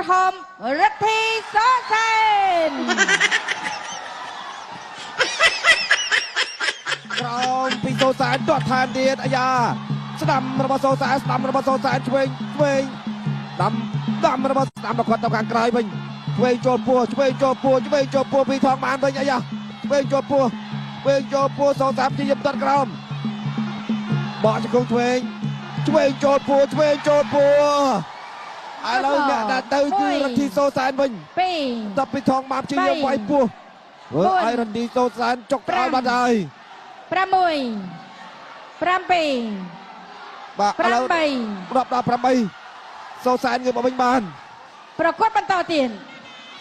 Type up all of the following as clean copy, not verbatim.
ក្រហមរិទ្ធីសសែនក្រោមពីសូសែនទាត់ថែមទៀតអាយ៉ាស្ដាំរបស់សូសែនស្ដាំរបស់សូសែនឆ្វេងដាំរបស់ស្ដាំគាត់ទៅខាងក្រោយវិញឆ្វេងចូលពោះពីថងបានវិញអាយ៉ាឆ្វេងចូលពោះសូសែនជាយប់ទាត់ក្រោមបកជង្គង់ឆ្វេងចូលពោះឥឡូវអ្នកដាក់ទៅគឺរទ្ធីសូសែនវិញ2ដល់ពីថងបានជាយប់វាយពោះឲ្យរទ្ធីសូសែនចុកក្រោយបាត់ហើយ6 7បាទឥឡូវរាប់ដល់8សូសែនគឺមកវិញបានប្រកួតបន្តទៀត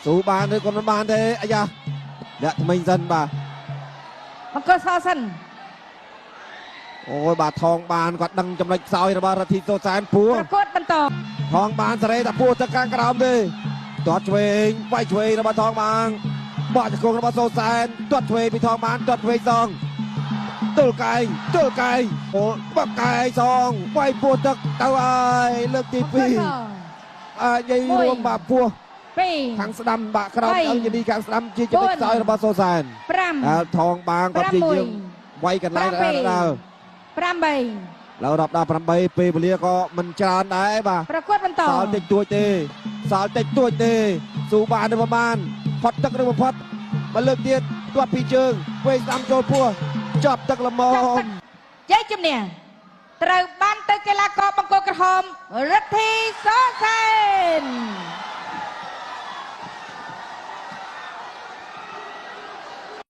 ស៊ូបានឬក៏មិនបានទេអាយ៉ាអ្នកថ្មីសិនបាទអង្គសសិនអូយបាទថងបានគាត់ដឹងចំណុចខ្សោយរបស់រទ្ធីសូសែនពួរប្រកួតបន្តថងបានសេរីតែពួរទៅខាងក្រោមទេទាត់ឆ្វេងវាយឆ្វេងរបស់ថងបានបកជង្គង់របស់សូសែនទាត់ឆ្វេងពីថងបានទាត់ឆ្វេងសងទល់កែងអូបកកែងសងវាយពោះទឹកទៅហើយលើកទី2និយាយរួមបាទពោះខាងស្ដាំបាក់ក្រោមអង្គនីខាងស្ដាំជាចំណុចខ្សោយរបស់សូសែនហើយថងបានគាត់ជាយើងវាយកន្លែងដល់8ឡូវរាប់ដល់8ពេលវេលាក៏មិនច្រើនដែរបាទប្រកួតបន្តសល់តិចតួចទេស៊ូបានឬប្រមាណផុតទឹកឬបំផុតមកលើកទៀតទាត់ពីជើងវេស្ដាំចូលពោះចាប់ទឹកល្មមជ័យជំនះត្រូវបានទៅកីឡាករបង្គោលក្រហមរិទ្ធីសសែន